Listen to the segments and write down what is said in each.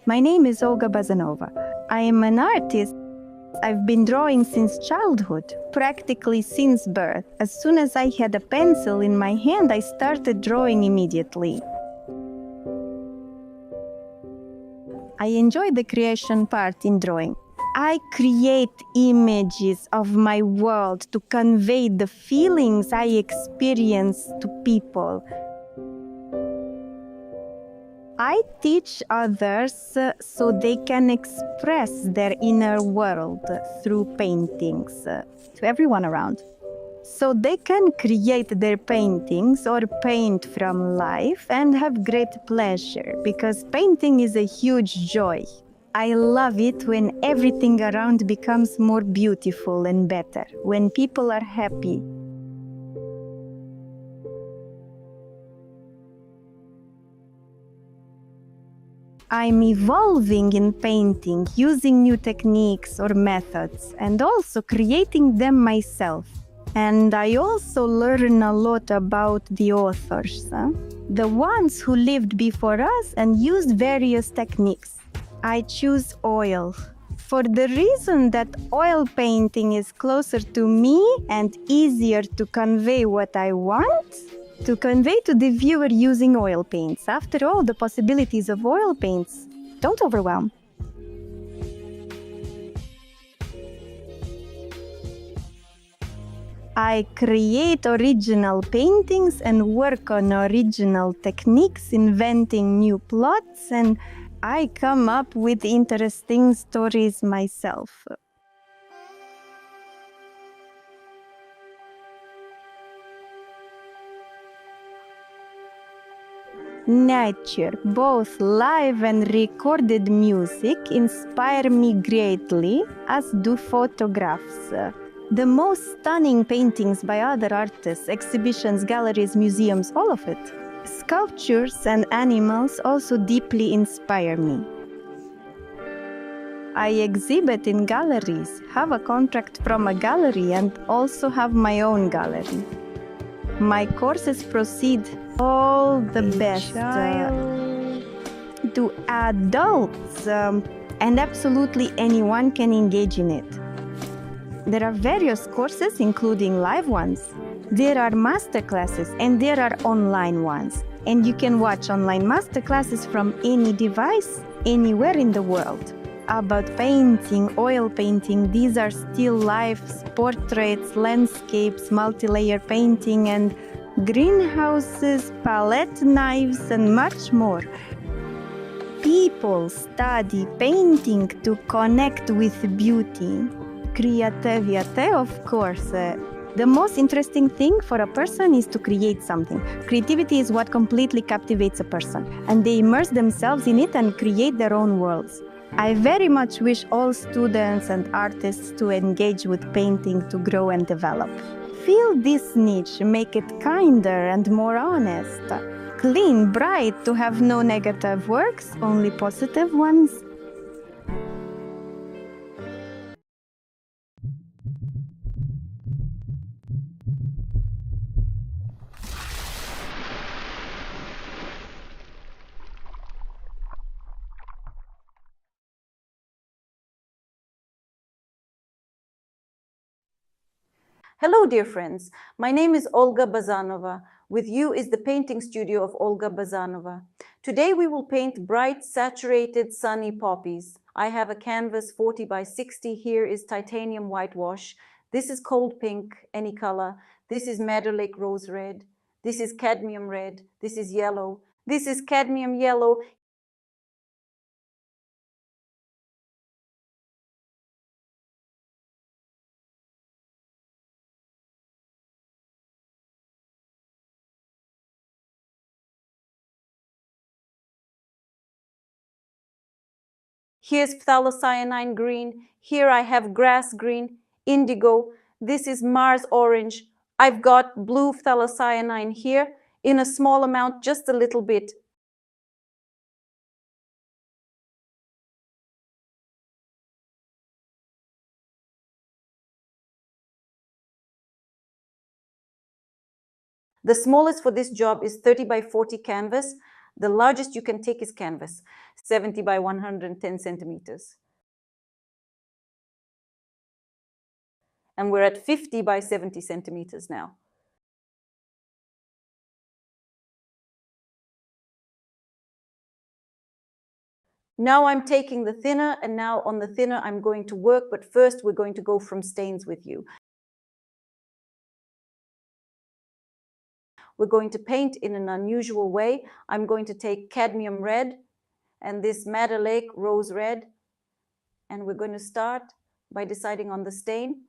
My name is Olga Bazanova. I am an artist. I've been drawing since childhood, practically since birth. As soon as I had a pencil in my hand, I started drawing immediately. I enjoy the creation part in drawing. I create images of my world to convey the feelings I experience to people. I teach others so they can express their inner world through paintings to everyone around. So they can create their paintings or paint from life and have great pleasure, because painting is a huge joy. I love it when everything around becomes more beautiful and better, when people are happy. I'm evolving in painting, using new techniques or methods, and also creating them myself. And I also learn a lot about the authors, the ones who lived before us and used various techniques. I choose oil for the reason that oil painting is closer to me and easier to convey what I want to convey to the viewer using oil paints. After all, the possibilities of oil paints don't overwhelm. I create original paintings and work on original techniques, inventing new plots, and I come up with interesting stories myself. Nature, both live and recorded music, inspire me greatly, as do photographs. The most stunning paintings by other artists, exhibitions, galleries, museums, all of it. Sculptures and animals also deeply inspire me. I exhibit in galleries, have a contract from a gallery, and also have my own gallery. My courses proceed all the best to adults, and absolutely anyone can engage in it. There are various courses, including live ones. There are masterclasses, and there are online ones. And you can watch online masterclasses from any device, anywhere in the world. About painting, oil painting, these are still lifes, portraits, landscapes, multi-layer painting, and greenhouses, palette knives, and much more. People study painting to connect with beauty. Creativity, of course. The most interesting thing for a person is to create something. Creativity is what completely captivates a person, and they immerse themselves in it and create their own worlds. I very much wish all students and artists to engage with painting to grow and develop. Feel this niche, make it kinder and more honest. Clean, bright, to have no negative works, only positive ones. Hello, dear friends. My name is Olga Bazanova. With you is the painting studio of Olga Bazanova. Today we will paint bright, saturated, sunny poppies. I have a canvas 40 by 60. Here is titanium whitewash. This is cold pink, any color. This is Madder Lake rose red. This is cadmium red. This is yellow. This is cadmium yellow. Here's phthalocyanine green. Here I have grass green, indigo. This is Mars orange. I've got blue phthalocyanine here in a small amount, just a little bit. The smallest for this job is 30 by 40 canvas. The largest you can take is canvas, 70 by 110 centimeters. And we're at 50 by 70 centimeters now. Now I'm taking the thinner, and now on the thinner I'm going to work, but first we're going to go from stains with you. We're going to paint in an unusual way. I'm going to take cadmium red and this Madder Lake rose red, and we're going to start by deciding on the stain,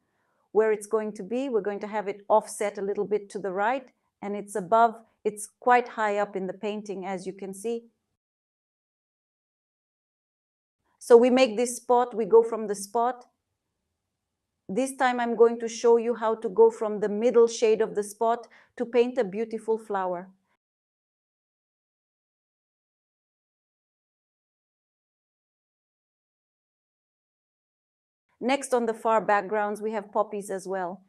where it's going to be. We're going to have it offset a little bit to the right, and it's above, it's quite high up in the painting, as you can see. So we make this spot, we go from the spot. This time I'm going to show you how to go from the middle shade of the spot to paint a beautiful flower. Next, on the far backgrounds, we have poppies as well.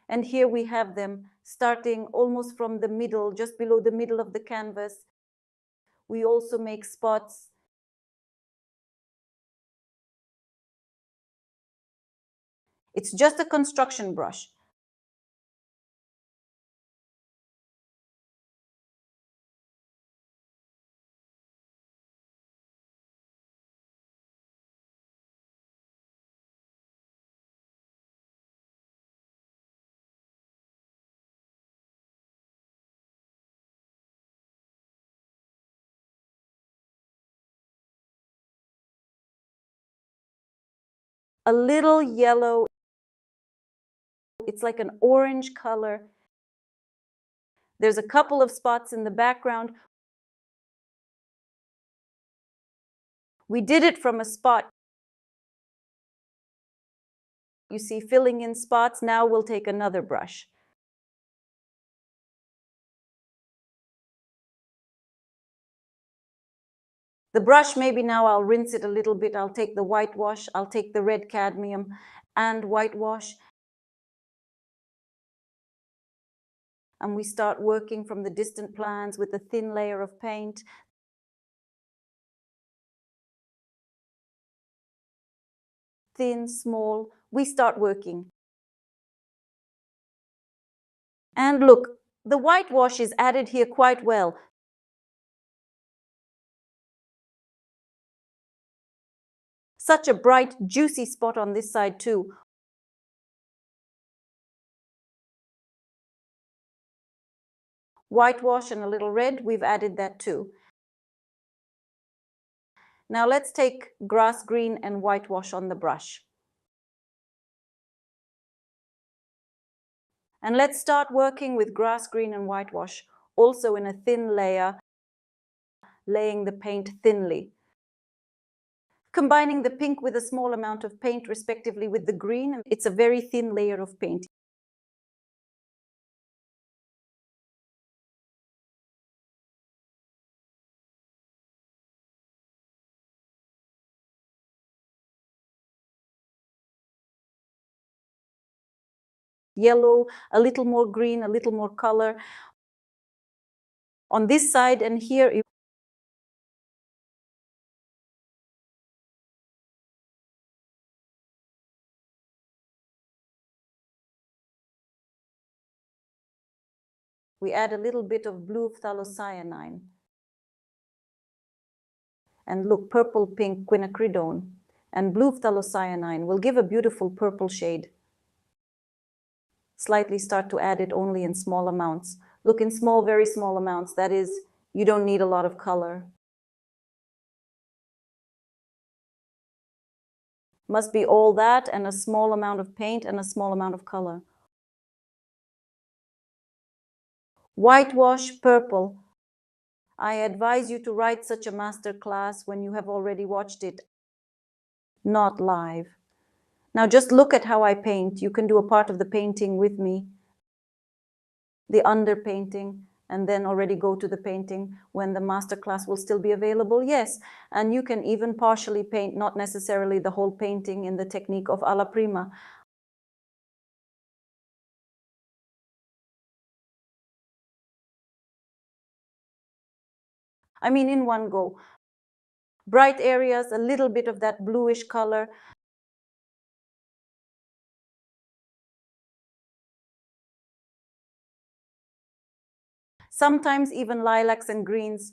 And here we have them starting almost from the middle, just below the middle of the canvas. We also make spots. It's just a construction brush. A little yellow. It's like an orange color. There's a couple of spots in the background. We did it from a spot. You see, filling in spots. Now we'll take another brush. The brush, maybe now I'll rinse it a little bit. I'll take the whitewash, I'll take the red cadmium and whitewash. And we start working from the distant plans with a thin layer of paint. Thin, small, we start working. And look, the whitewash is added here quite well. Such a bright, juicy spot on this side too. Whitewash and a little red, we've added that too. Now let's take grass green and whitewash on the brush. And let's start working with grass green and whitewash, also in a thin layer, laying the paint thinly. Combining the pink with a small amount of paint, respectively, with the green, it's a very thin layer of paint. Yellow, a little more green, a little more color. On this side and here, we add a little bit of blue phthalocyanine. And look, purple pink quinacridone and blue phthalocyanine will give a beautiful purple shade. Slightly start to add it only in small amounts. Look, in small, very small amounts. That is, you don't need a lot of color. Must be all that and a small amount of paint and a small amount of color. Whitewash purple. I advise you to write such a master class when you have already watched it, not live. Now just look at how I paint. You can do a part of the painting with me, the underpainting, and then already go to the painting when the master class will still be available. Yes, and you can even partially paint, not necessarily the whole painting, in the technique of alla prima. I mean, in one go. Bright areas, a little bit of that bluish color. Sometimes even lilacs and greens.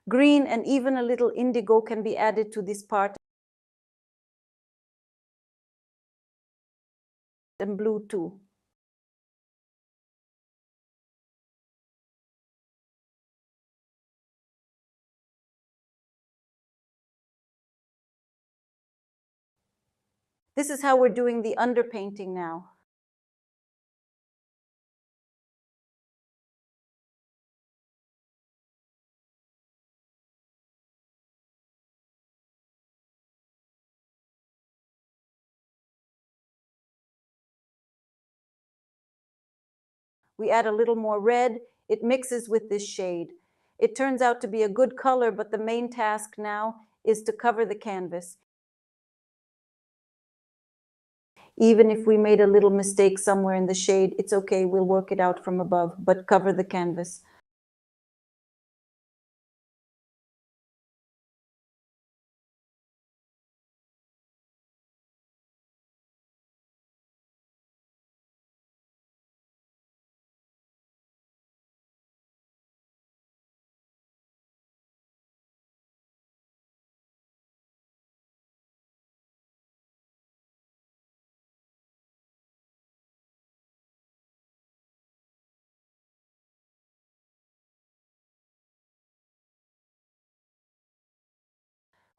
Green and even a little indigo can be added to this part. And blue too. This is how we're doing the underpainting now. We add a little more red. It mixes with this shade. It turns out to be a good color, but the main task now is to cover the canvas. Even if we made a little mistake somewhere in the shade, it's okay, we'll work it out from above, but cover the canvas.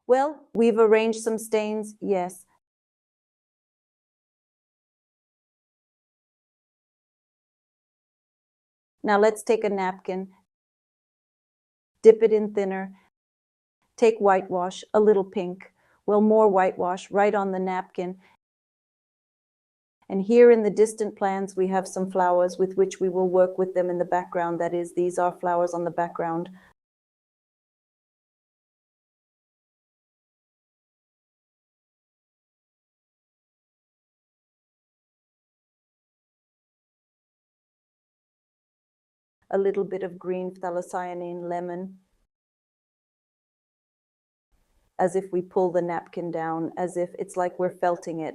Well, we've arranged some stains, yes. Now let's take a napkin, dip it in thinner, take whitewash, a little pink, well, more whitewash right on the napkin. And here in the distant plans, we have some flowers with which we will work with them in the background. That is, these are flowers on the background. A little bit of green phthalocyanine lemon, as if we pull the napkin down, as if it's like we're felting it.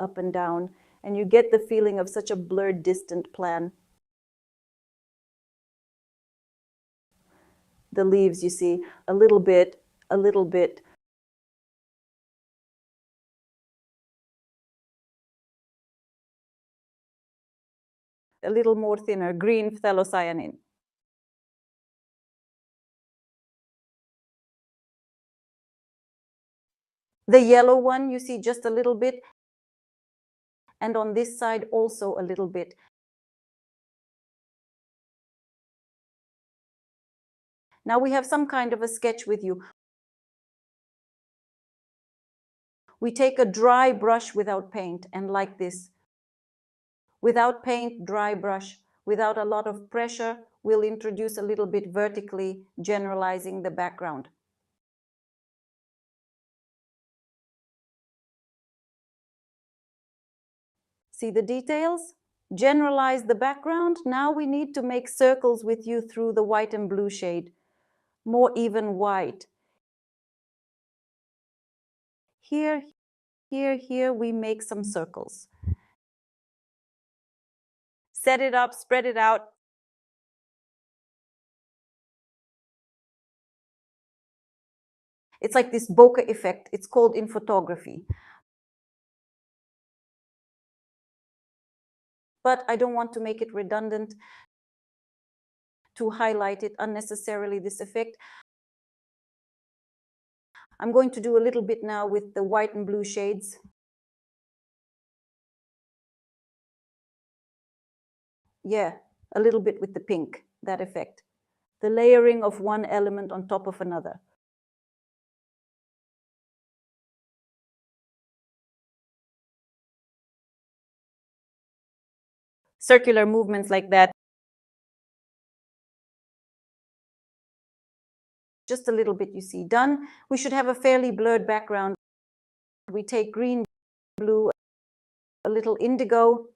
Up and down, and you get the feeling of such a blurred, distant plan. The leaves, you see, a little bit, a little bit. A little more thinner, green phthalocyanine. The yellow one, you see just a little bit, and on this side also a little bit. Now we have some kind of a sketch with you. We take a dry brush without paint, and like this. Without paint, dry brush. Without a lot of pressure, we'll introduce a little bit vertically, generalizing the background. See the details? Generalize the background. Now we need to make circles with you through the white and blue shade. More even white. Here, here, we make some circles. Set it up, spread it out. It's like this bokeh effect. It's called in photography. But I don't want to make it redundant, to highlight it unnecessarily, this effect. I'm going to do a little bit now with the white and blue shades. Yeah, a little bit with the pink, that effect. The layering of one element on top of another. Circular movements like that just a little bit, you see. Done. We should have a fairly blurred background. We take green, blue, a little indigo.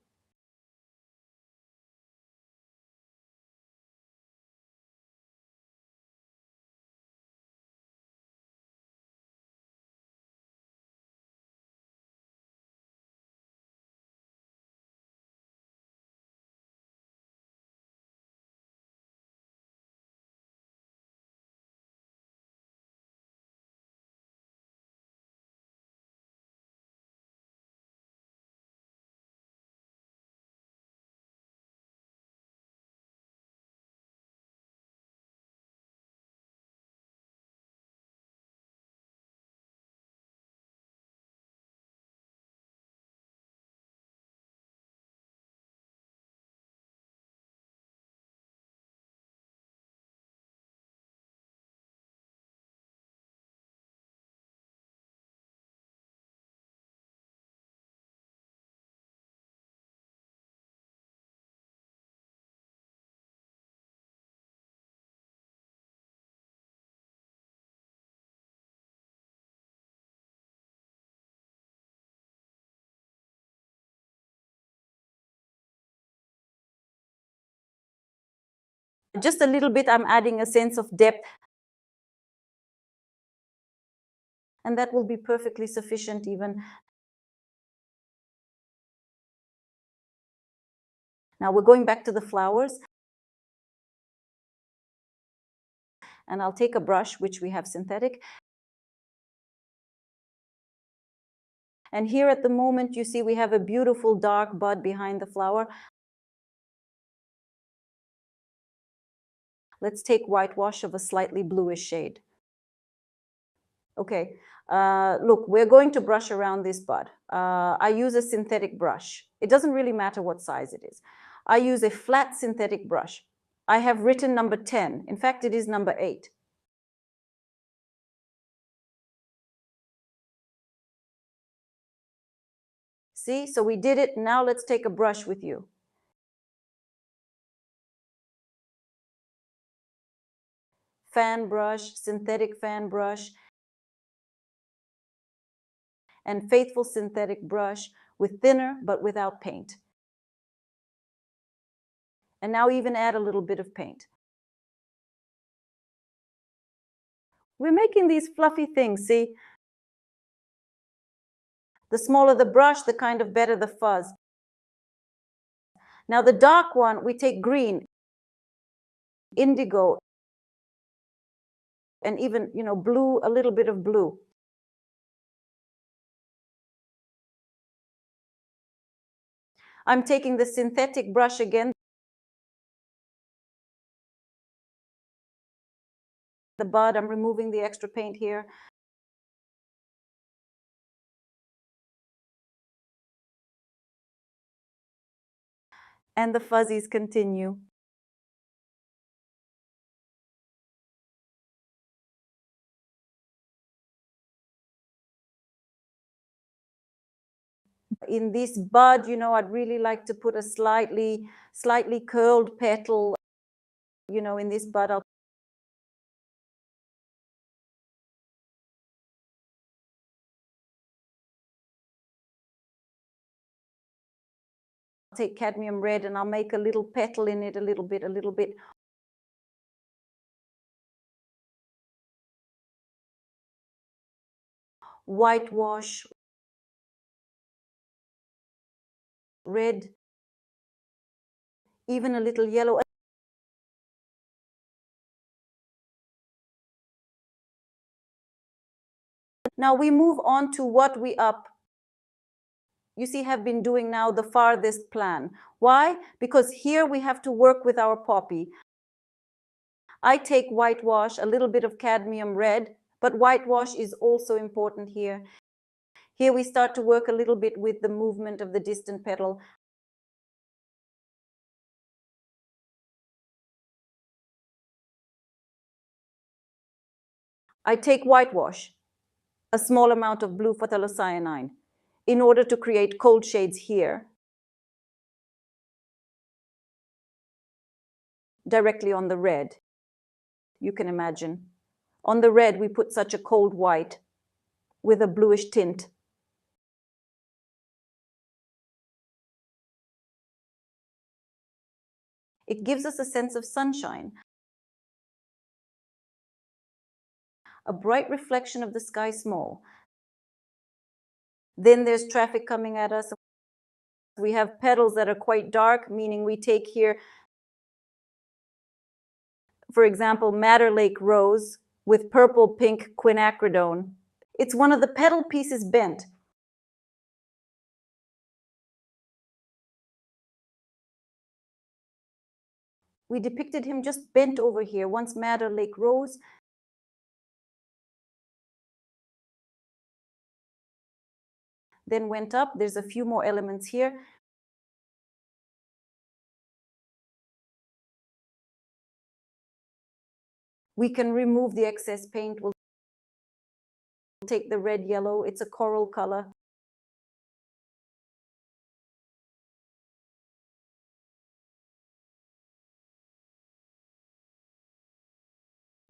Just a little bit, I'm adding a sense of depth. And that will be perfectly sufficient even. Now we're going back to the flowers. And I'll take a brush, which we have synthetic. And here at the moment, you see we have a beautiful dark bud behind the flower. Let's take whitewash of a slightly bluish shade. Okay, look, we're going to brush around this bud. I use a synthetic brush. It doesn't really matter what size it is. I use a flat synthetic brush. I have written number 10. In fact, it is number 8. See, so we did it. Now let's take a brush with you. Fan brush, synthetic fan brush, and faithful synthetic brush with thinner but without paint. And now even add a little bit of paint. We're making these fluffy things, see? The smaller the brush, the kind of better the fuzz. Now the dark one, we take green, indigo, and even, blue, a little bit of blue. I'm taking the synthetic brush again. The bud, I'm removing the extra paint here. And the fuzzies continue. In this bud, I'd really like to put a slightly curled petal, in this bud. I'll take cadmium red and I'll make a little petal in it, a little bit. Whitewash, red, even a little yellow. Now we move on to what we have been doing now the farthest plan. Why? Because here we have to work with our poppy. I take whitewash, a little bit of cadmium red, but whitewash is also important here. Here we start to work a little bit with the movement of the distant petal. I take whitewash, a small amount of blue phthalocyanine, in order to create cold shades here, directly on the red. You can imagine. On the red, we put such a cold white with a bluish tint. It gives us a sense of sunshine, a bright reflection of the sky small. Then there's traffic coming at us. We have petals that are quite dark, meaning we take here, for example, Madder Lake Rose with purple-pink quinacridone. It's one of the petal pieces bent. We depicted him just bent over here, once Madder Lake Rose. Then went up. There's a few more elements here. We can remove the excess paint. We'll take the red yellow. It's a coral color.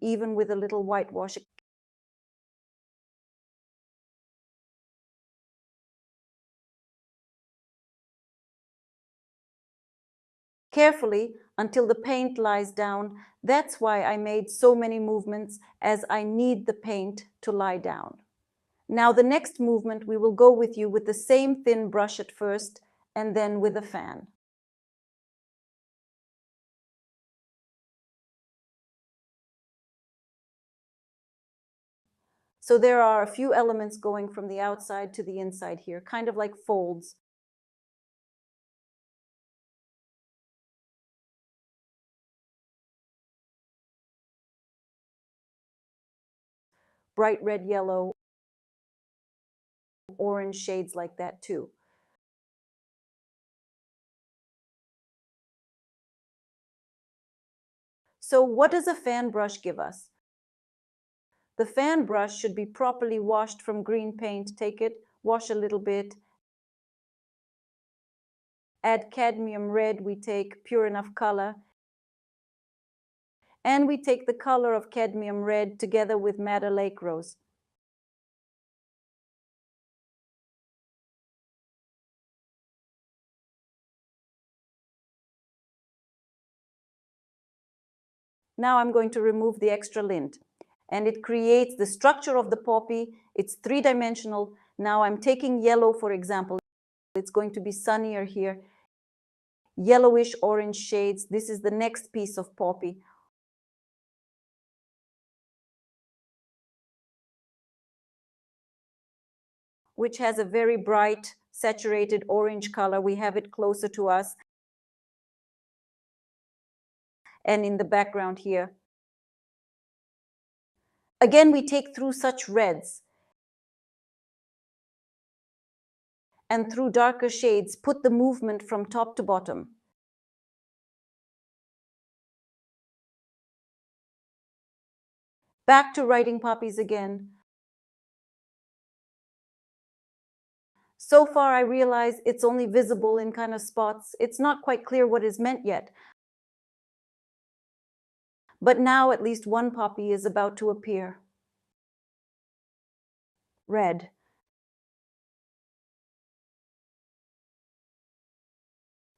Even with a little whitewash. Carefully until the paint lies down. That's why I made so many movements, as I need the paint to lie down. Now the next movement we will go with you with the same thin brush at first, and then with a fan. So there are a few elements going from the outside to the inside here, kind of like folds. Bright red, yellow, orange shades like that too. So what does a fan brush give us? The fan brush should be properly washed from green paint. Take it, wash a little bit. Add cadmium red, we take pure enough color. And we take the color of cadmium red together with Madder Lake Rose. Now I'm going to remove the extra lint, and it creates the structure of the poppy. It's three-dimensional. Now I'm taking yellow, for example. It's going to be sunnier here. Yellowish orange shades. This is the next piece of poppy. Which has a very bright, saturated orange color. We have it closer to us. And in the background here. Again, we take through such reds. And through darker shades, put the movement from top to bottom. Back to writing poppies again. So far, I realize it's only visible in kind of spots. It's not quite clear what is meant yet. But now at least one poppy is about to appear. Red.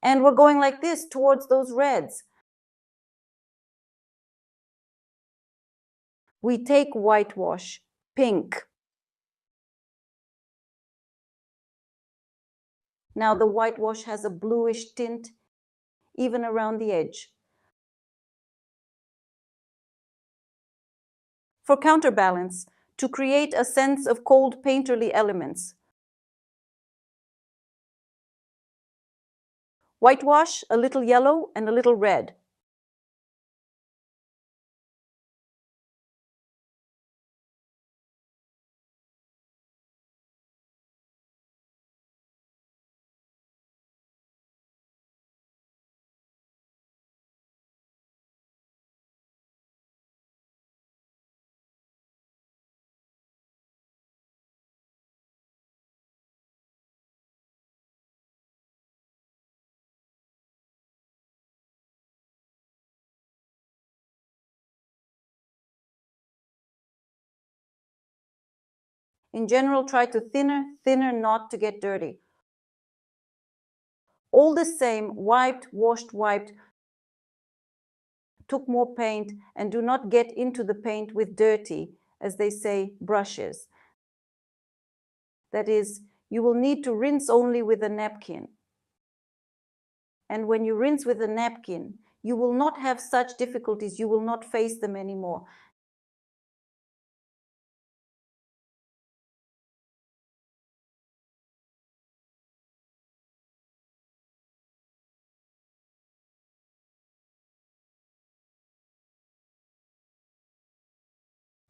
And we're going like this towards those reds. We take whitewash, pink. Now the whitewash has a bluish tint, even around the edge. For counterbalance, to create a sense of cold painterly elements. Whitewash, a little yellow and a little red. In general, try to thinner, not to get dirty. All the same, wiped, washed, wiped, took more paint, and do not get into the paint with dirty, as they say, brushes. That is, you will need to rinse only with a napkin. And when you rinse with a napkin, you will not have such difficulties, you will not face them anymore.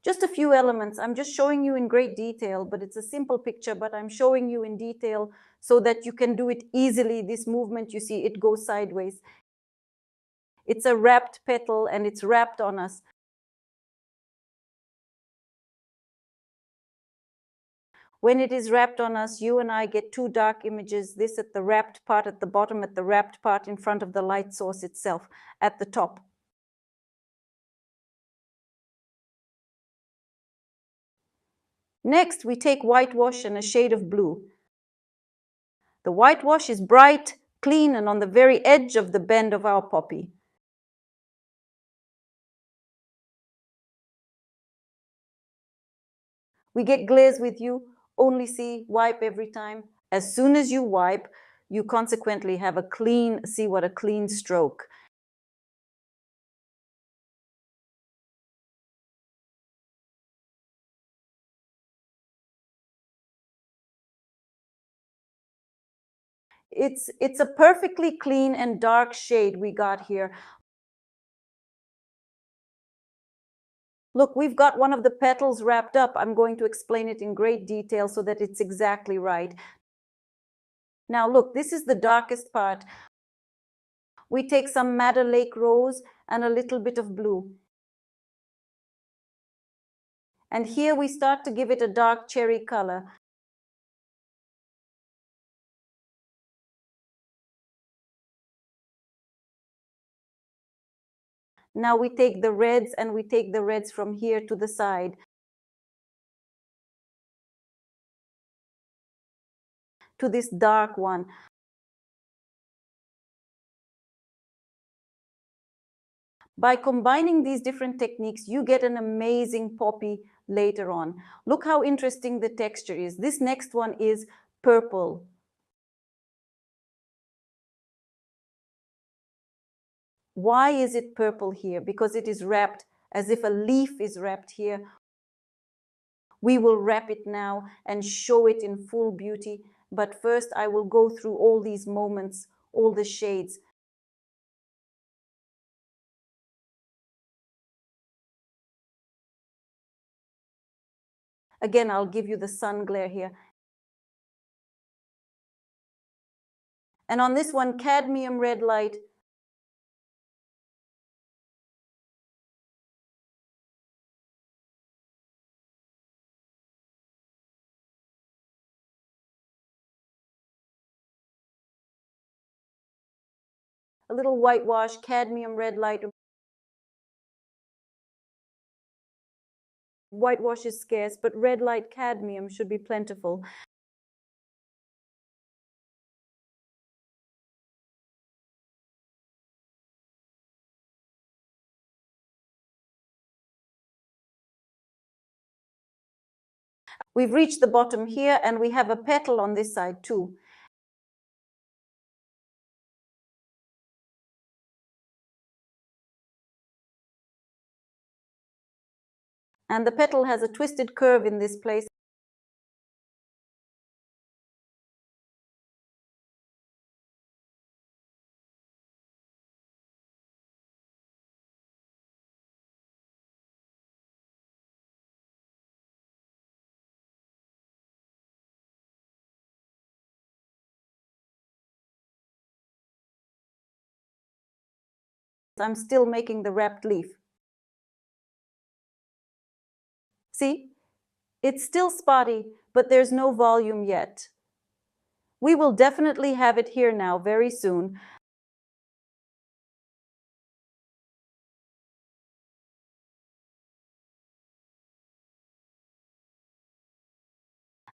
Just a few elements. I'm just showing you in great detail, but it's a simple picture, but I'm showing you in detail so that you can do it easily. This movement, you see, it goes sideways. It's a wrapped petal and it's wrapped on us. When it is wrapped on us, you and I get two dark images, this at the wrapped part at the bottom, at the wrapped part in front of the light source itself at the top. Next, we take whitewash and a shade of blue. The whitewash is bright, clean, and on the very edge of the bend of our poppy. We get glares with you, only see, wipe every time. As soon as you wipe, you consequently have a clean, see what a clean stroke. It's a perfectly clean and dark shade we got here. Look, we've got one of the petals wrapped up. I'm going to explain it in great detail so that it's exactly right. Now look, this is the darkest part. We take some Madder Lake rose and a little bit of blue. And here we start to give it a dark cherry color. Now we take the reds and we take the reds from here to the side. To this dark one. By combining these different techniques, you get an amazing poppy later on. Look how interesting the texture is. This next one is purple. Why is it purple here? Because it is wrapped as if a leaf is wrapped here. We will wrap it now and show it in full beauty. But first I will go through all these moments, all the shades. Again, I'll give you the sun glare here. And on this one, cadmium red light. A little whitewash, cadmium red light. Whitewash is scarce, but red light cadmium should be plentiful. We've reached the bottom here and we have a petal on this side too. And the petal has a twisted curve in this place. I'm still making the wrapped leaf. See, it's still spotty, but there's no volume yet. We will definitely have it here now very soon.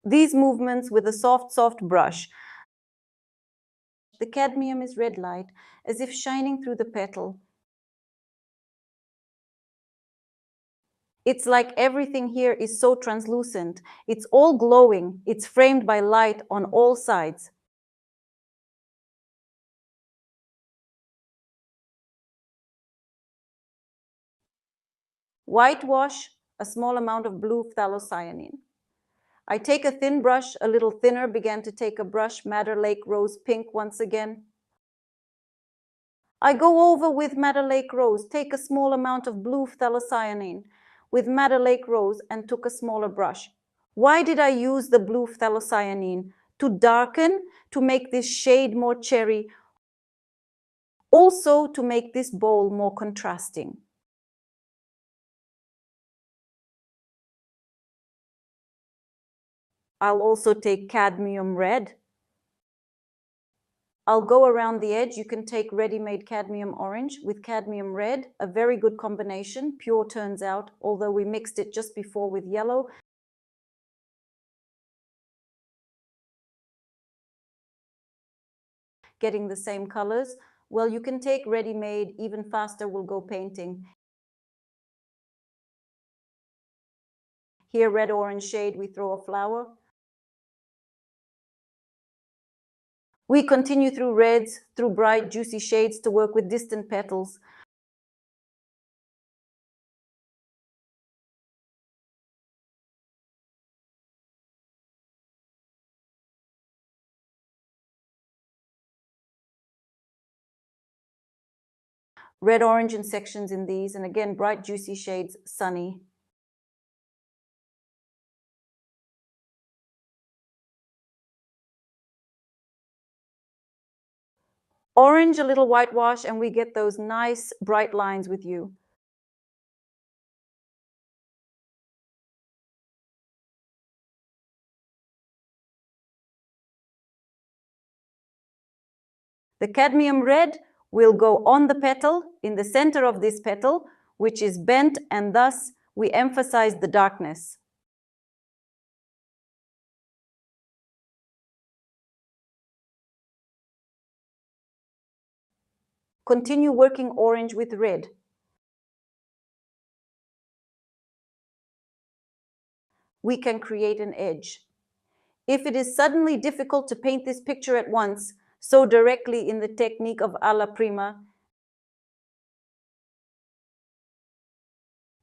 These movements with a soft brush. The cadmium is red light, as if shining through the petal. It's like everything here is so translucent. It's all glowing. It's framed by light on all sides. Whitewash, a small amount of blue phthalocyanine. I take a thin brush, a little thinner, began to take a brush, Madder Lake Rose Pink once again. I go over with Madder Lake Rose, take a small amount of blue phthalocyanine with Madder Lake Rose and took a smaller brush. Why did I use the blue phthalocyanine? To darken, to make this shade more cherry, also to make this bowl more contrasting. I'll also take cadmium red. I'll go around the edge. You can take ready-made cadmium orange with cadmium red, a very good combination, pure turns out, although we mixed it just before with yellow. Getting the same colors. Well, you can take ready-made, even faster, we'll go painting. Here, red-orange shade, we throw a flower. We continue through reds, through bright, juicy shades to work with distant petals. Red-orange in sections in these, and again, bright, juicy shades, sunny. Orange, a little whitewash, and we get those nice bright lines with you. The cadmium red will go on the petal, in the center of this petal, which is bent, and thus we emphasize the darkness. Continue working orange with red. We can create an edge. If it is suddenly difficult to paint this picture at once, so directly in the technique of alla prima,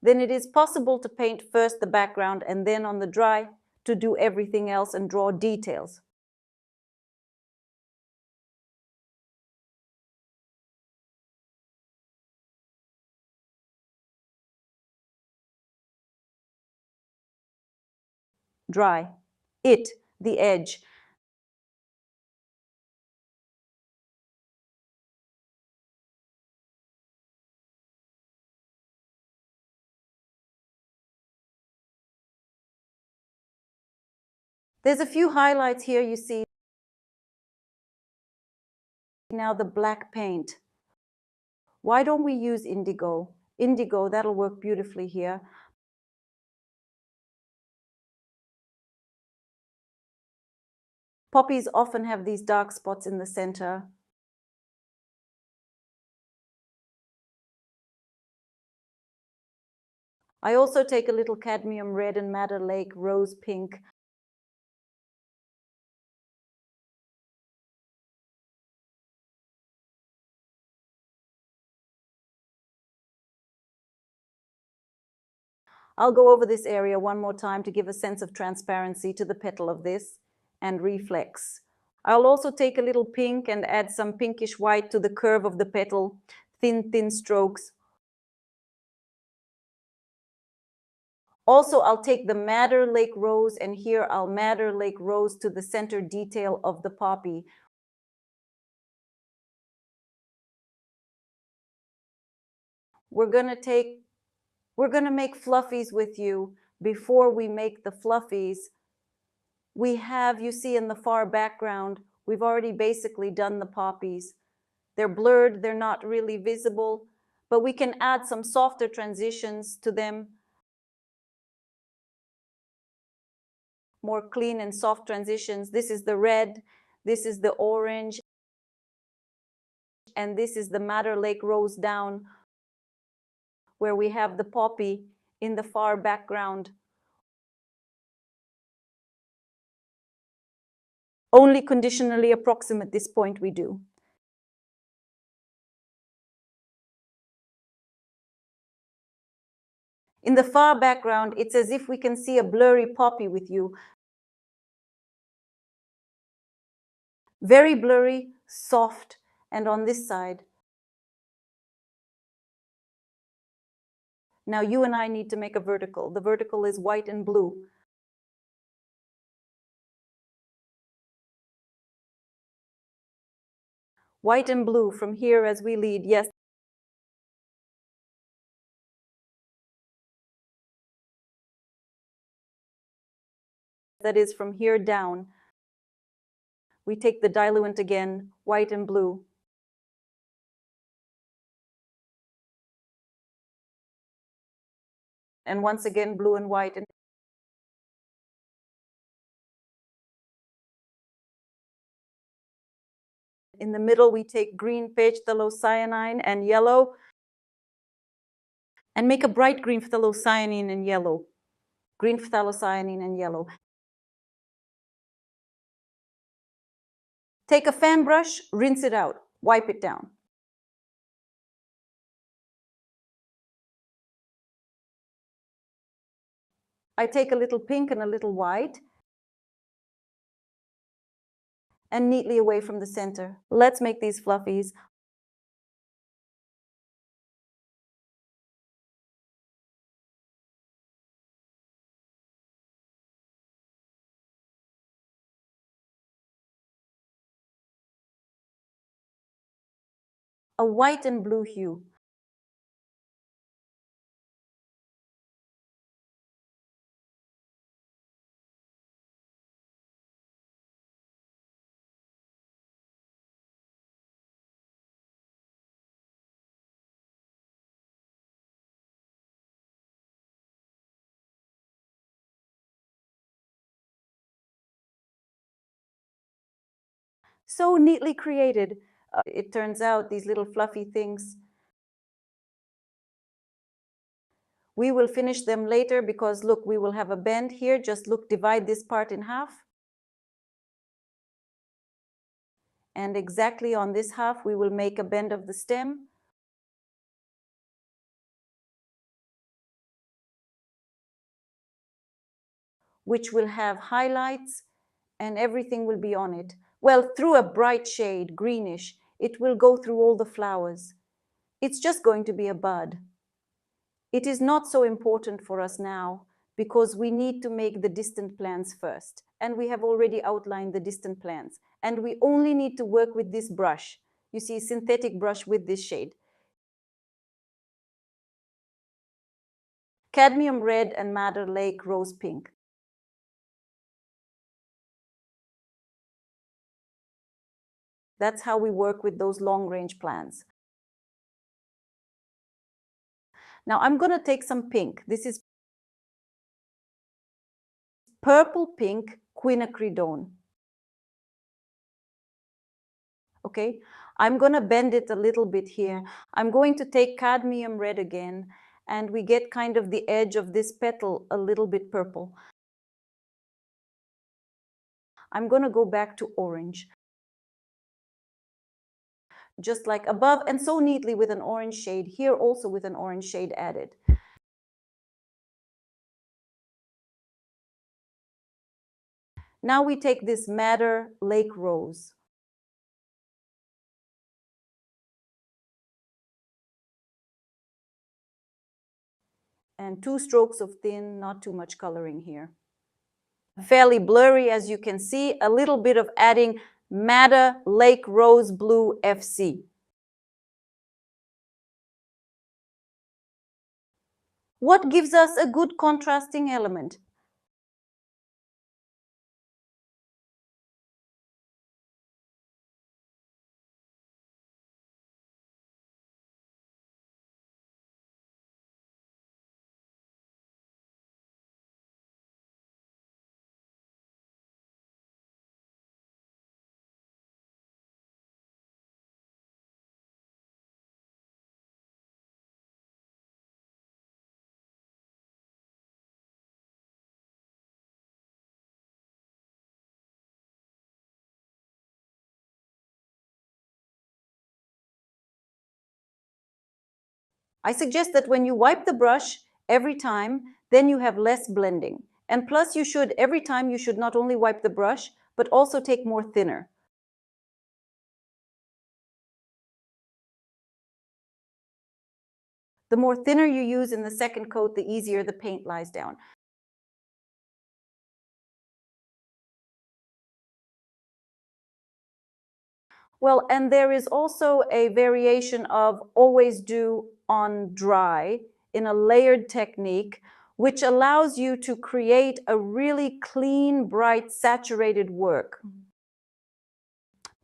then it is possible to paint first the background and then on the dry to do everything else and draw details. Dry. It, the edge. There's a few highlights here you see. Now the black paint. Why don't we use indigo? Indigo, that'll work beautifully here. Poppies often have these dark spots in the center. I also take a little cadmium red and Madder Lake rose pink. I'll go over this area one more time to give a sense of transparency to the petal of this and reflex. I'll also take a little pink and add some pinkish white to the curve of the petal, thin strokes. Also, I'll take the Madder Lake Rose, and here I'll Madder Lake Rose to the center detail of the poppy. We're gonna make fluffies with you. Before we make the fluffies, we have, you see in the far background, we've already basically done the poppies. They're blurred, they're not really visible, but we can add some softer transitions to them. more clean and soft transitions. This is the red, this is the orange, and this is the Madder Lake Rose down, where we have the poppy in the far background. Only conditionally approximate this point we do. In the far background, it's as if we can see a blurry poppy with you. Very blurry, soft, and on this side. Now you and I need to make a vertical. The vertical is white and blue. White and blue from here as we lead, yes. That is from here down. We take the diluent again, white and blue. And once again, blue and white. In the middle, we take green phthalocyanine and yellow, and make a bright green phthalocyanine and yellow. Green phthalocyanine and yellow. Take a fan brush, rinse it out, wipe it down. I take a little pink and a little white, and neatly away from the center. Let's make these fluffies. A white and blue hue. So neatly created. It turns out these little fluffy things, we will finish them later because look, we will have a bend here. Just look, divide this part in half. And exactly on this half, we will make a bend of the stem. Which will have highlights and everything will be on it. Well, through a bright shade, greenish, it will go through all the flowers. It's just going to be a bud. It is not so important for us now because we need to make the distant plants first. And we have already outlined the distant plants. And we only need to work with this brush. You see, synthetic brush with this shade. Cadmium red and Madder Lake rose pink. That's how we work with those long-range plants. Now I'm going to take some pink. This is purple pink quinacridone. Okay, I'm going to bend it a little bit here. I'm going to take cadmium red again, and we get kind of the edge of this petal a little bit purple. I'm going to go back to orange. Just like above, and so neatly with an orange shade, here also with an orange shade added. Now we take this Madder Lake Rose. And 2 strokes of thin, not too much coloring here. Fairly blurry, as you can see, a little bit of adding Madder Lake Rose Blue FC. What gives us a good contrasting element? I suggest that when you wipe the brush every time, then you have less blending. And plus every time you should not only wipe the brush, but also take more thinner. The more thinner you use in the second coat, the easier the paint lies down. Well, and there is also a variation of always do on dry in a layered technique, which allows you to create a really clean, bright, saturated work.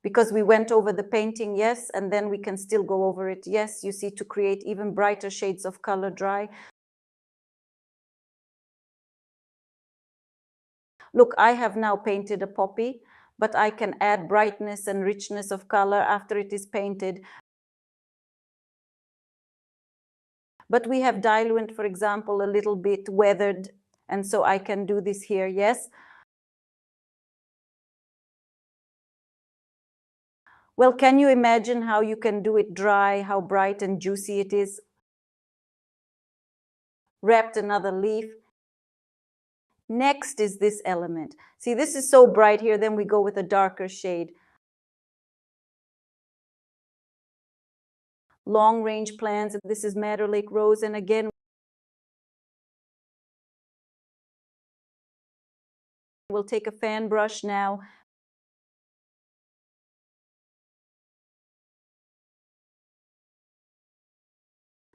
Because we went over the painting, yes, and then we can still go over it, yes, you see, to create even brighter shades of color dry. Look, I have now painted a poppy, but I can add brightness and richness of color after it is painted. But we have diluent, for example, a little bit weathered, and so I can do this here, yes. Well, can you imagine how you can do it dry, how bright and juicy it is? Wrapped another leaf. Next is this element. See, this is so bright here, then we go with a darker shade. Long range plants, this is Madder Lake Rose, and again, we'll take a fan brush now.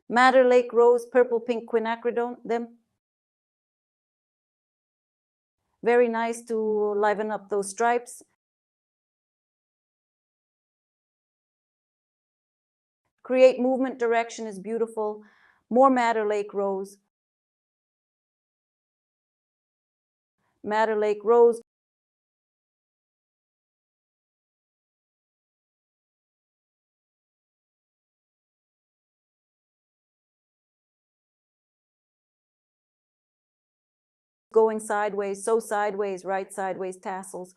Madder Lake Rose, purple pink quinacridone, them. Very nice to liven up those stripes. Create movement, direction is beautiful. More Madder Lake Rose. Madder Lake Rose. Going sideways, so sideways, right sideways tassels.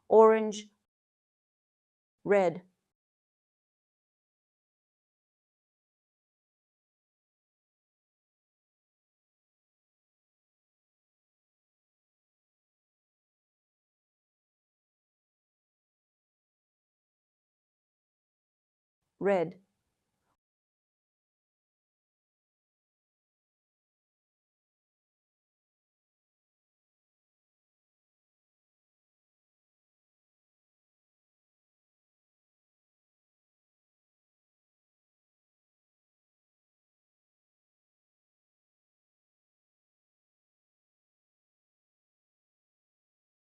Orange, red. Red.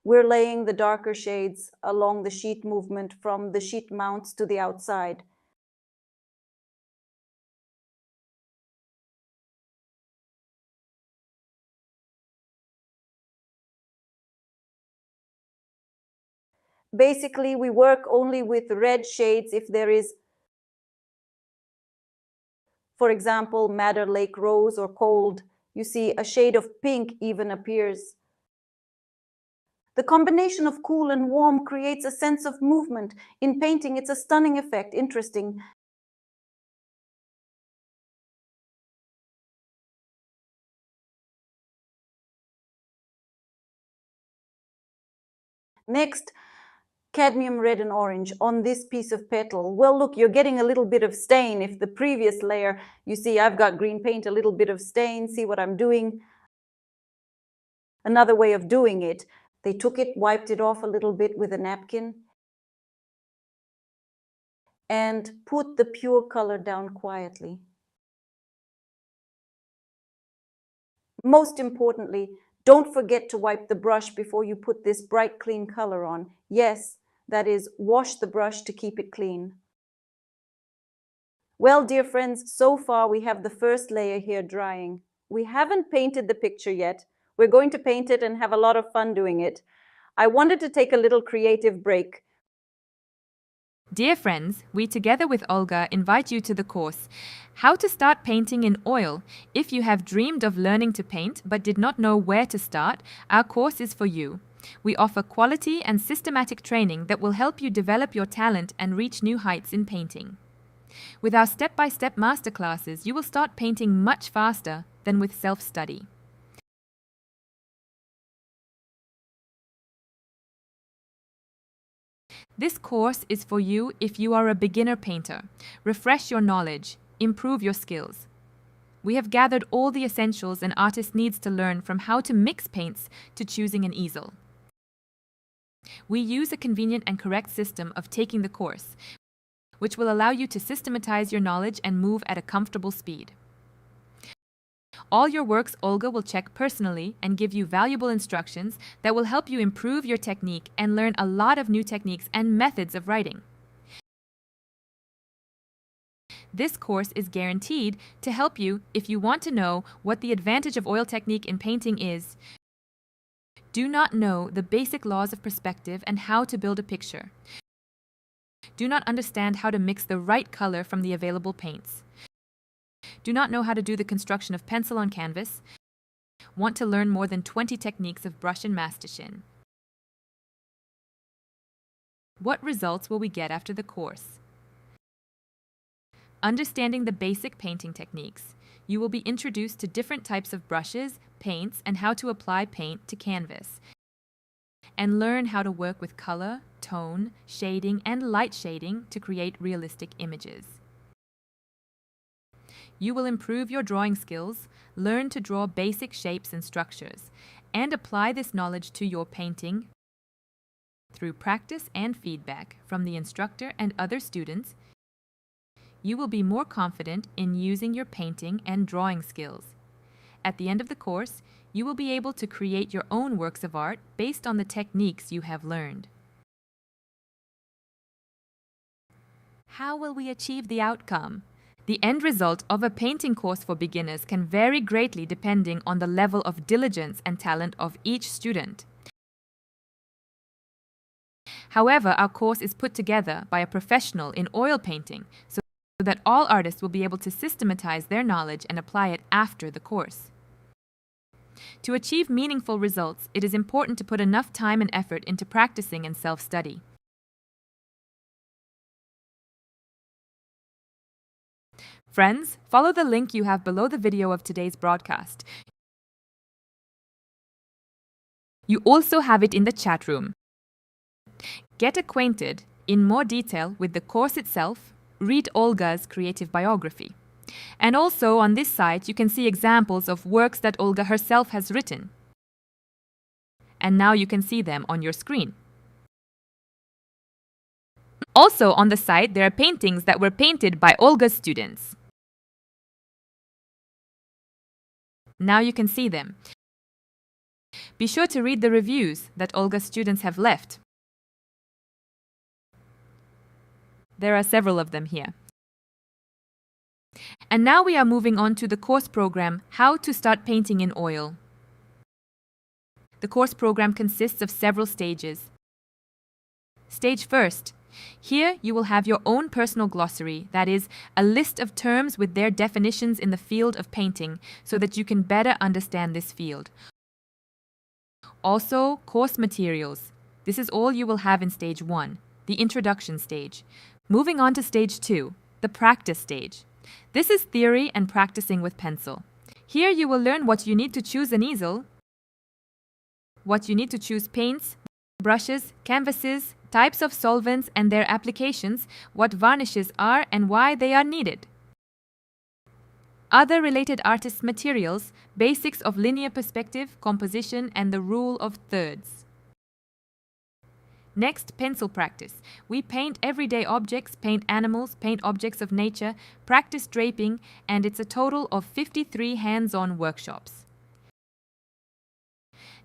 We're laying the darker shades along the sheet movement from the sheet mounts to the outside. Basically, we work only with red shades if there is, for example, Madder Lake Rose or Cold. You see, a shade of pink even appears. The combination of cool and warm creates a sense of movement. In painting, it's a stunning effect, interesting. Next, cadmium red and orange on this piece of petal. Well, look, you're getting a little bit of stain. If the previous layer, you see I've got green paint, a little bit of stain. See what I'm doing? Another way of doing it, they took it, wiped it off a little bit with a napkin, and put the pure color down quietly. Most importantly, don't forget to wipe the brush before you put this bright, clean color on. Yes, that is, wash the brush to keep it clean. Well, dear friends, so far we have the first layer here drying. We haven't painted the picture yet. We're going to paint it and have a lot of fun doing it. I wanted to take a little creative break. Dear friends, we together with Olga invite you to the course, How to Start Painting in Oil. If you have dreamed of learning to paint but did not know where to start, our course is for you. We offer quality and systematic training that will help you develop your talent and reach new heights in painting. With our step-by-step masterclasses, you will start painting much faster than with self-study. This course is for you if you are a beginner painter. Refresh your knowledge, improve your skills. We have gathered all the essentials an artist needs to learn, from how to mix paints to choosing an easel. We use a convenient and correct system of taking the course, which will allow you to systematize your knowledge and move at a comfortable speed. All your works Olga will check personally and give you valuable instructions that will help you improve your technique and learn a lot of new techniques and methods of writing. This course is guaranteed to help you if you want to know what the advantage of oil technique in painting is, do not know the basic laws of perspective and how to build a picture, do not understand how to mix the right color from the available paints, do not know how to do the construction of pencil on canvas, want to learn more than 20 techniques of brush and mastichin. What results will we get after the course? Understanding the basic painting techniques, you will be introduced to different types of brushes, paints, and how to apply paint to canvas, and learn how to work with color, tone, shading, and light shading to create realistic images. You will improve your drawing skills, learn to draw basic shapes and structures, and apply this knowledge to your painting. Through practice and feedback from the instructor and other students, you will be more confident in using your painting and drawing skills. At the end of the course, you will be able to create your own works of art based on the techniques you have learned. How will we achieve the outcome? The end result of a painting course for beginners can vary greatly depending on the level of diligence and talent of each student. However, our course is put together by a professional in oil painting, so that all artists will be able to systematize their knowledge and apply it after the course. To achieve meaningful results, it is important to put enough time and effort into practicing and self-study. Friends, follow the link you have below the video of today's broadcast. You also have it in the chat room. Get acquainted in more detail with the course itself, read Olga's creative biography. And also on this site you can see examples of works that Olga herself has written. And now you can see them on your screen. Also on the site there are paintings that were painted by Olga's students. Now you can see them. Be sure to read the reviews that Olga's students have left. There are several of them here. And now we are moving on to the course program, How to Start Painting in Oil. The course program consists of several stages. Stage first. Here you will have your own personal glossary, that is, a list of terms with their definitions in the field of painting, so that you can better understand this field. Also, course materials. This is all you will have in stage 1, the introduction stage. Moving on to stage 2, the practice stage. This is theory and practicing with pencil. Here you will learn what you need to choose an easel, what you need to choose paints, brushes, canvases, types of solvents and their applications, what varnishes are and why they are needed. Other related artist materials, basics of linear perspective, composition, and the rule of thirds. Next, pencil practice. We paint everyday objects, paint animals, paint objects of nature, practice draping, and it's a total of 53 hands-on workshops.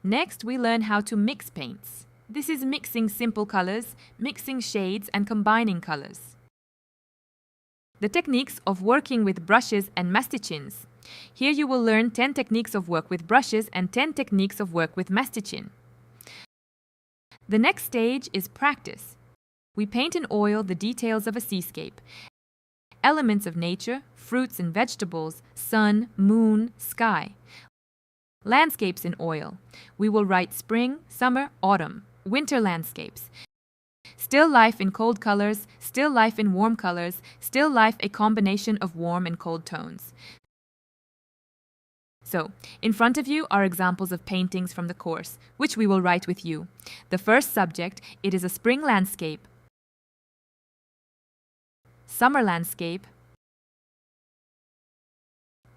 Next, we learn how to mix paints. This is mixing simple colors, mixing shades, and combining colors. The techniques of working with brushes and mastichins. Here you will learn 10 techniques of work with brushes and 10 techniques of work with mastichin. The next stage is practice. We paint in oil the details of a seascape, elements of nature, fruits and vegetables, sun, moon, sky. Landscapes in oil. We will write spring, summer, autumn, winter landscapes. Still life in cold colors, still life in warm colors, still life a combination of warm and cold tones. So, in front of you are examples of paintings from the course, which we will write with you. The first subject, it is a spring landscape, summer landscape,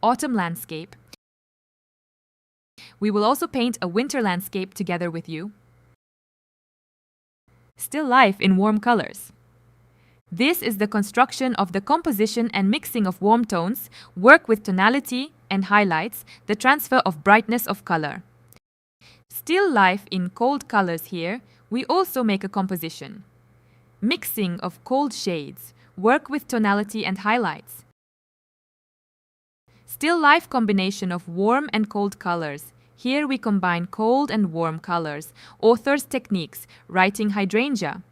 autumn landscape. We will also paint a winter landscape together with you. Still life in warm colors. This is the construction of the composition and mixing of warm tones, work with tonality and highlights, the transfer of brightness of color. Still life in cold colors here, we also make a composition. Mixing of cold shades, work with tonality and highlights. Still life combination of warm and cold colors. Here we combine cold and warm colors. Author's techniques, writing hydrangea.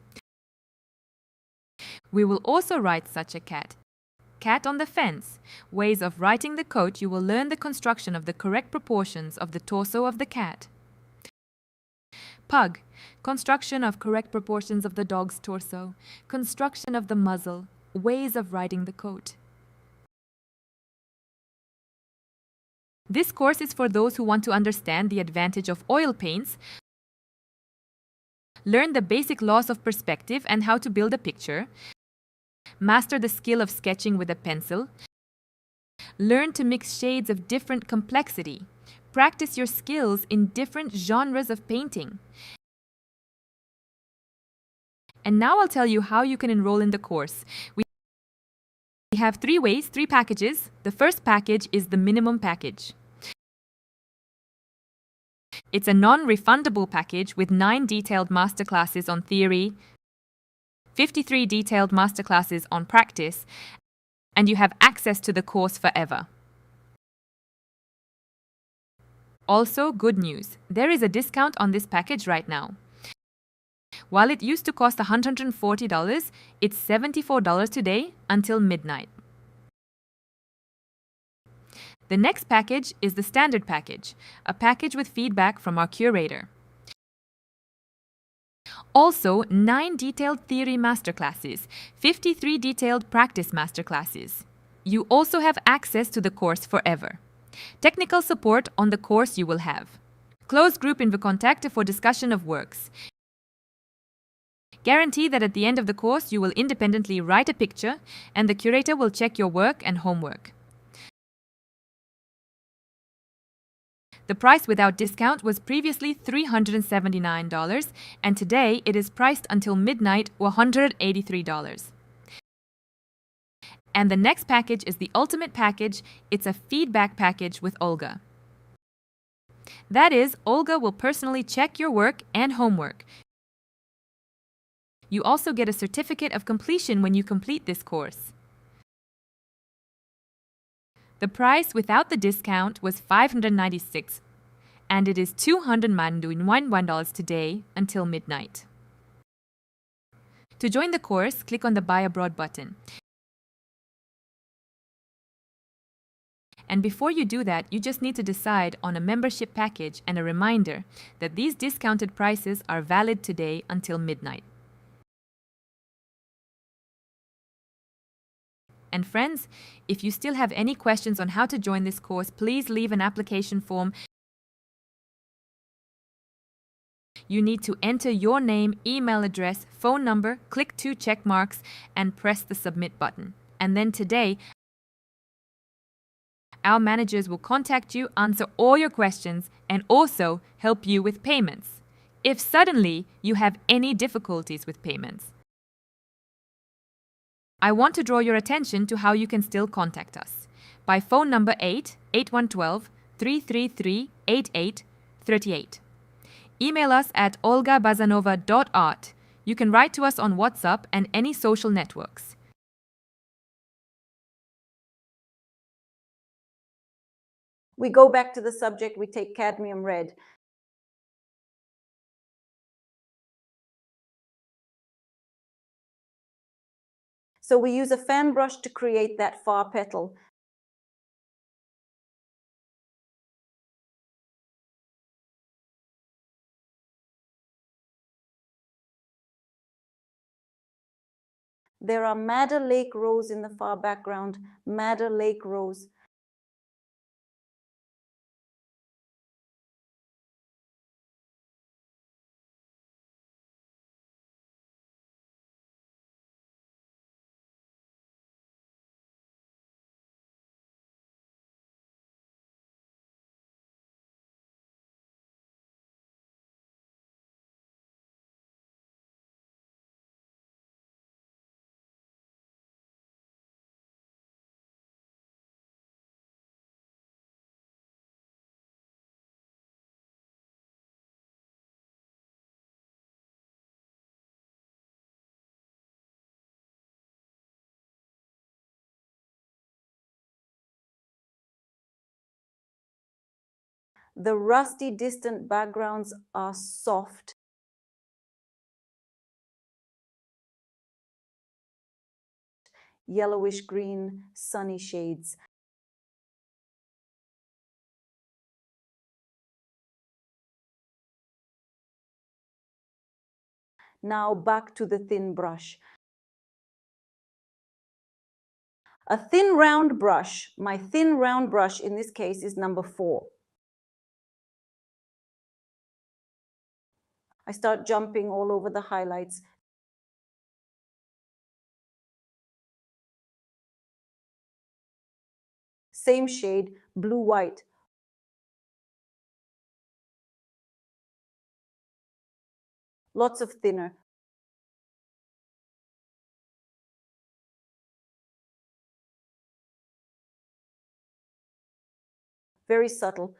We will also write such a cat. Cat on the fence. Ways of writing the coat, you will learn the construction of the correct proportions of the torso of the cat. Pug. Construction of correct proportions of the dog's torso. Construction of the muzzle. Ways of writing the coat. This course is for those who want to understand the advantage of oil paints, learn the basic laws of perspective and how to build a picture, master the skill of sketching with a pencil, learn to mix shades of different complexity, practice your skills in different genres of painting. And now I'll tell you how you can enroll in the course. We have three packages. The first package is the minimum package. It's a non-refundable package with 9 detailed masterclasses on theory, 53 detailed masterclasses on practice, and you have access to the course forever. Also, good news, there is a discount on this package right now. While it used to cost $140, it's $74 today until midnight. The next package is the standard package, a package with feedback from our curator. Also, 9 detailed theory masterclasses, 53 detailed practice masterclasses. You also have access to the course forever. Technical support on the course you will have. Closed group infocontakte for discussion of works. Guarantee that at the end of the course you will independently write a picture and the curator will check your work and homework. The price without discount was previously $379 and today it is priced until midnight $183. And the next package is the ultimate package. It's a feedback package with Olga. That is, Olga will personally check your work and homework. You also get a certificate of completion when you complete this course. The price without the discount was $596, and it is $291 today until midnight. To join the course, click on the Buy Abroad button. And before you do that, you just need to decide on a membership package and a reminder that these discounted prices are valid today until midnight. And friends, if you still have any questions on how to join this course, please leave an application form. You need to enter your name, email address, phone number, click 2 check marks, and press the submit button. And then today, our managers will contact you, answer all your questions, and also help you with payments, if suddenly you have any difficulties with payments. I want to draw your attention to how you can still contact us. By phone number 88112-333-8838. Email us at olgabazanova.art. You can write to us on WhatsApp and any social networks. We go back to the subject, we take cadmium red. So we use a fan brush to create that far petal. There are Madder Lake Rose in the far background, Madder Lake Rose. The rusty distant backgrounds are soft. Yellowish green, sunny shades. Now back to the thin brush. A thin round brush, my thin round brush in this case is number 4. I start jumping all over the highlights. Same shade, blue-white. Lots of thinner. Very subtle.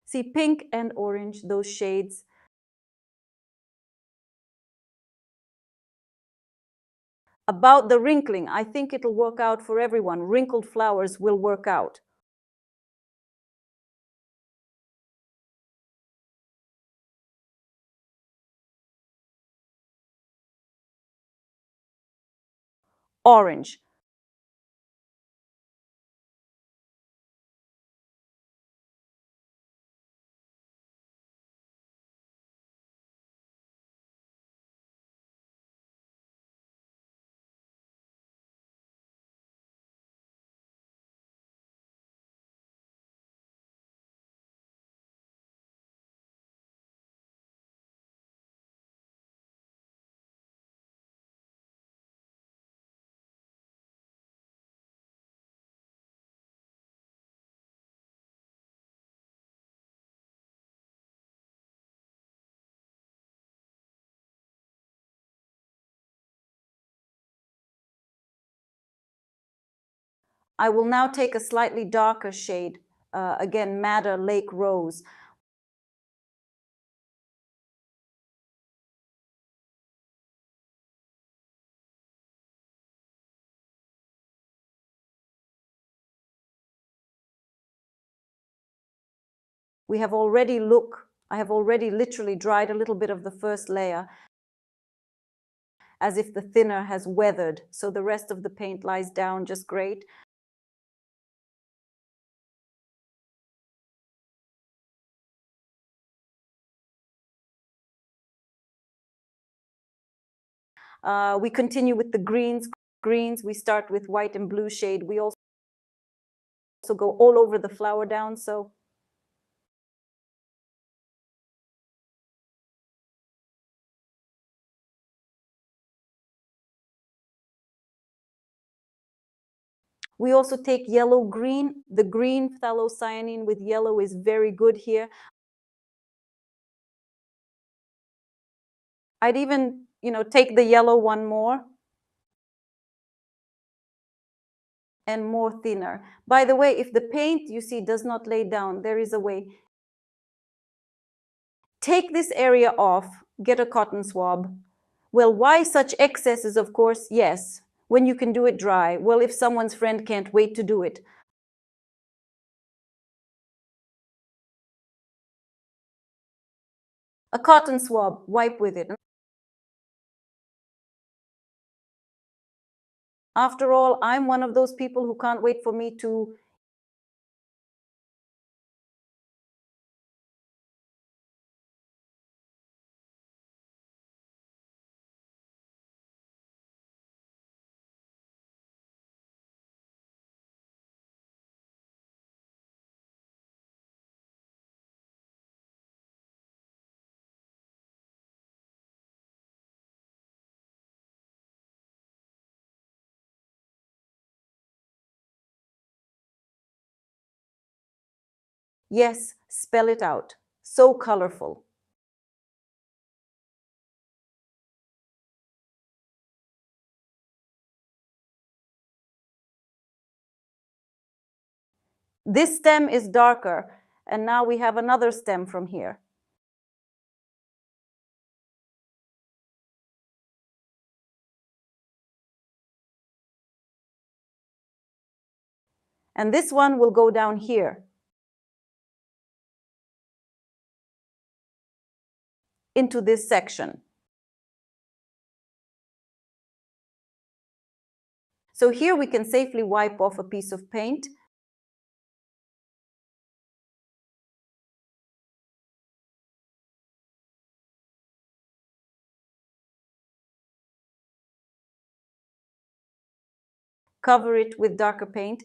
See, pink and orange, those shades. About the wrinkling, I think it'll work out for everyone. Wrinkled flowers will work out. Orange. I will now take a slightly darker shade, again, Madder Lake Rose. I have already literally dried a little bit of the first layer, as if the thinner has weathered, so the rest of the paint lies down just great. We continue with the greens. We start with white and blue shade. We also go all over the flower down, so We also take yellow-green. The green phthalocyanine with yellow is very good here. I'd even, take the yellow one more. And more thinner. By the way, if the paint, you see, does not lay down, there is a way. Take this area off, get a cotton swab. Well, why such excesses, of course? Yes, when you can do it dry. Well, if someone's friend can't wait to do it. A cotton swab, wipe with it. After all, I'm one of those people who can't wait for me to yes, spell it out. So colorful. This stem is darker, and now we have another stem from here. And this one will go down here into this section. So here we can safely wipe off a piece of paint. Cover it with darker paint.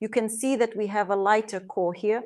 You can see that we have a lighter core here.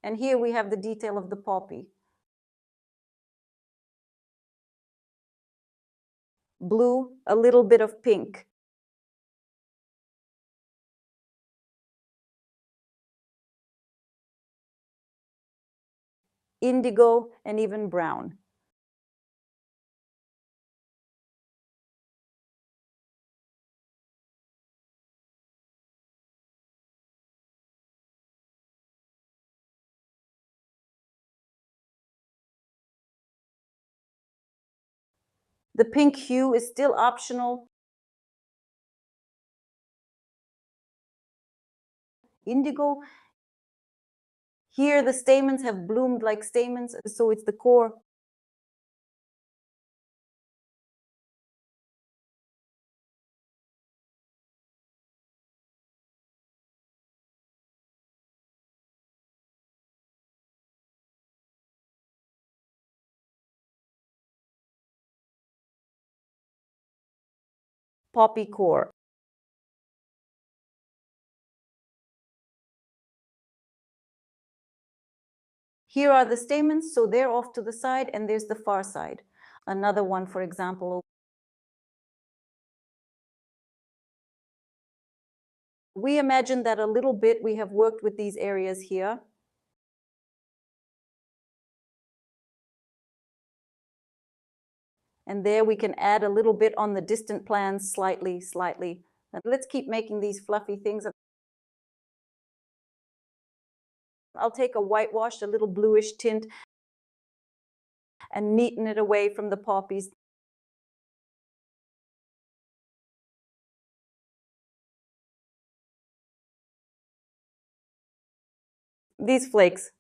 And here we have the detail of the poppy. Blue, a little bit of pink. Indigo, and even brown. The pink hue is still optional. Indigo. Here the stamens have bloomed like stamens, so it's the core. Poppy core. Here are the stamens, so they're off to the side, and there's the far side. Another one, for example. We imagine that a little bit we have worked with these areas here. And there we can add a little bit on the distant plans, slightly. And let's keep making these fluffy things. I'll take a whitewash, a little bluish tint, and neaten it away from the poppies. These flakes.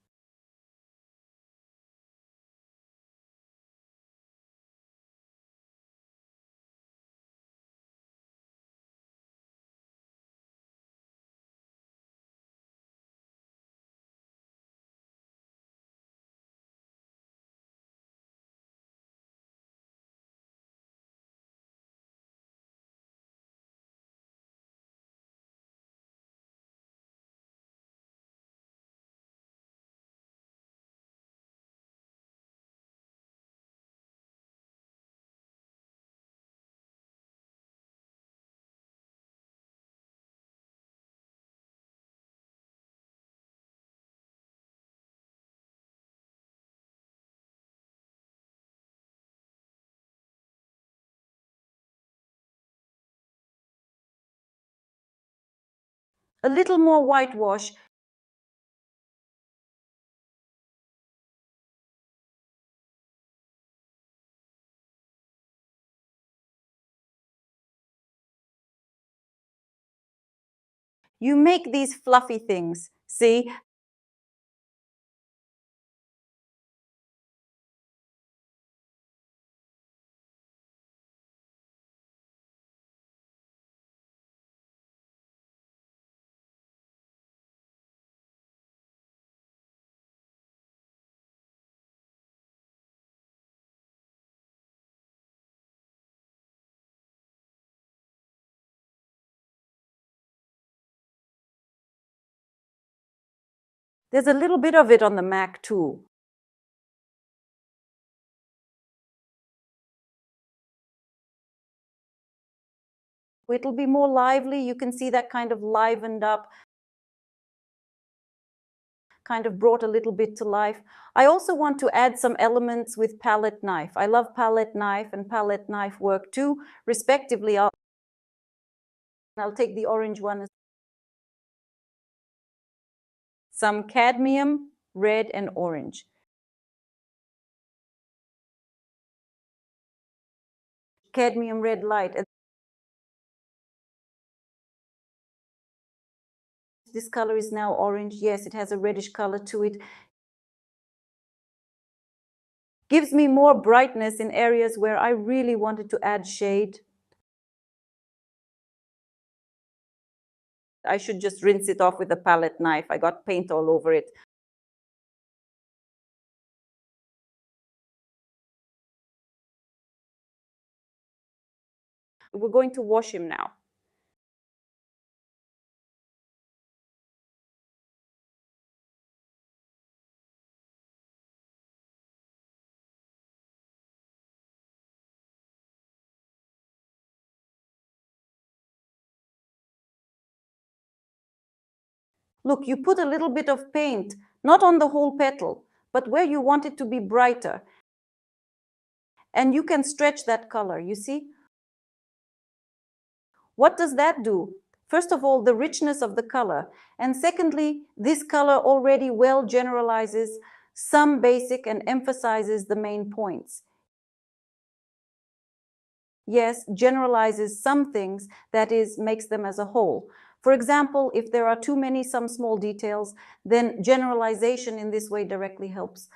A little more whitewash. You make these fluffy things, see? There's a little bit of it on the Mac too. It'll be more lively. You can see that kind of livened up, kind of brought a little bit to life. I also want to add some elements with palette knife. I love palette knife and palette knife work too, respectively. I'll take the orange one. Some cadmium, red and orange. Cadmium red light. This color is now orange. Yes, it has a reddish color to it. Gives me more brightness in areas where I really wanted to add shade. I should just rinse it off with a palette knife. I got paint all over it. We're going to wash him now. Look, you put a little bit of paint, not on the whole petal, but where you want it to be brighter. And you can stretch that color, you see? What does that do? First of all, the richness of the color. And secondly, this color already well generalizes some basic and emphasizes the main points. Yes, generalizes some things, that is, makes them as a whole. For example, if there are too many some small details, then generalization in this way directly helps.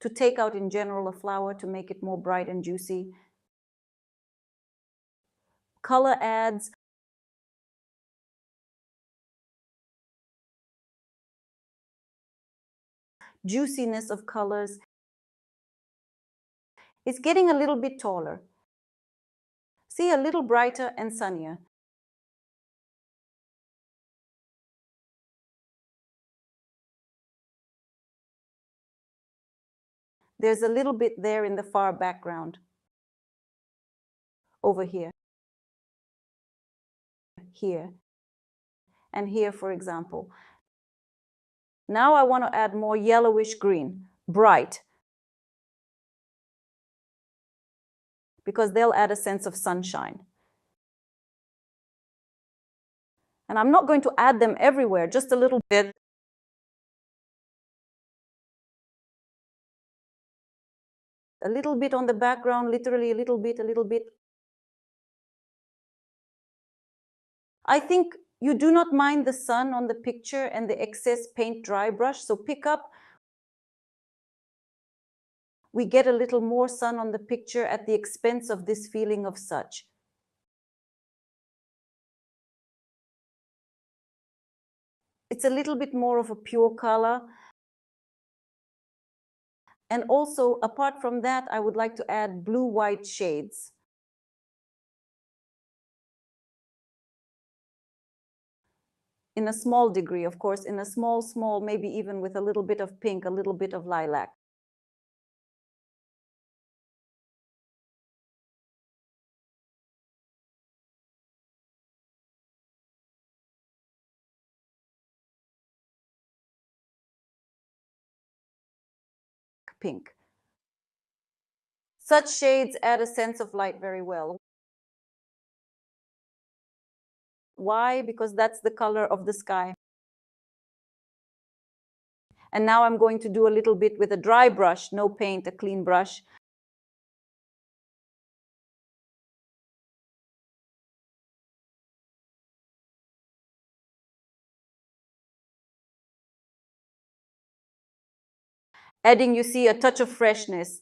To take out in general a flower to make it more bright and juicy. Color adds. Juiciness of colors. It's getting a little bit taller. See, a little brighter and sunnier. There's a little bit there in the far background. Over here. Here. And here, for example. Now I want to add more yellowish green, bright. Because they'll add a sense of sunshine. And I'm not going to add them everywhere, just a little bit. A little bit on the background, literally a little bit, a little bit. I think you do not mind the sun on the picture and the excess paint dry brush, so pick up. We get a little more sun on the picture at the expense of this feeling of such. It's a little bit more of a pure color. And also, apart from that, I would like to add blue-white shades. In a small degree, of course, in a small, maybe even with a little bit of pink, a little bit of lilac. Pink. Such shades add a sense of light very well. Why? Because that's the color of the sky. And now I'm going to do a little bit with a dry brush, no paint, a clean brush. Adding, you see, a touch of freshness.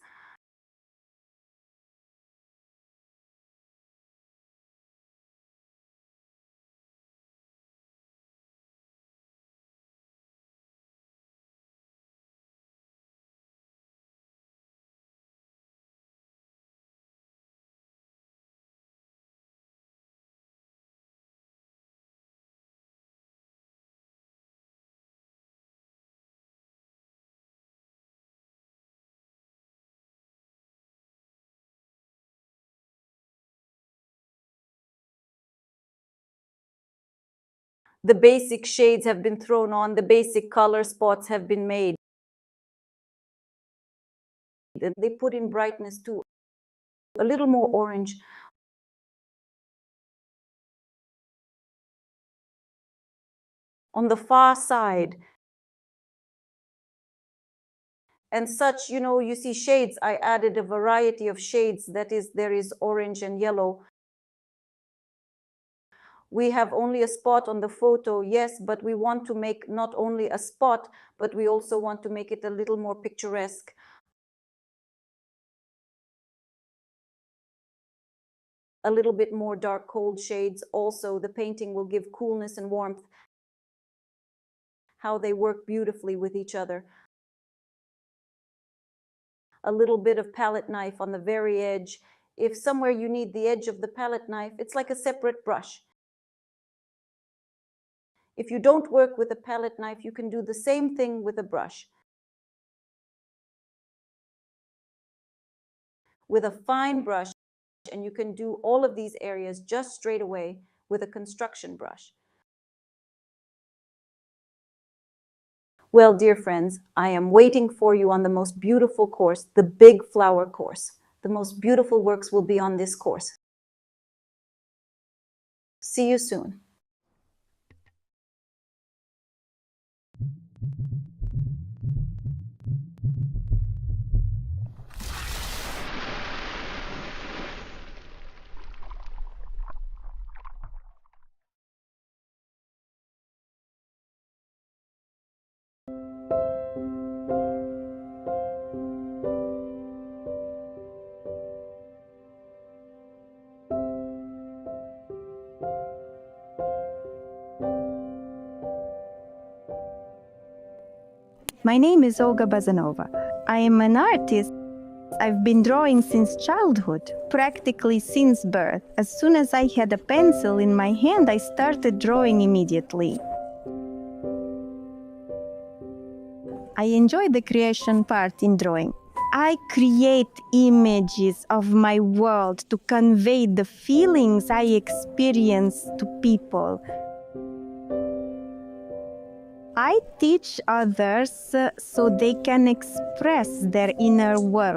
The basic shades have been thrown on, the basic color spots have been made. And they put in brightness too, a little more orange. On the far side. And such, you see shades. I added a variety of shades. That is, there is orange and yellow. We have only a spot on the photo, yes, but we want to make not only a spot, but we also want to make it a little more picturesque. A little bit more dark, cold shades. Also, the painting will give coolness and warmth. How they work beautifully with each other. A little bit of palette knife on the very edge. If somewhere you need the edge of the palette knife, it's like a separate brush. If you don't work with a palette knife, you can do the same thing with a brush. With a fine brush, and you can do all of these areas just straight away with a construction brush. Well, dear friends, I am waiting for you on the most beautiful course, the Big Flower course. The most beautiful works will be on this course. See you soon. My name is Olga Bazanova. I am an artist. I've been drawing since childhood, practically since birth. As soon as I had a pencil in my hand, I started drawing immediately. I enjoy the creation part in drawing. I create images of my world to convey the feelings I experience to people. I teach others so they can express their inner world.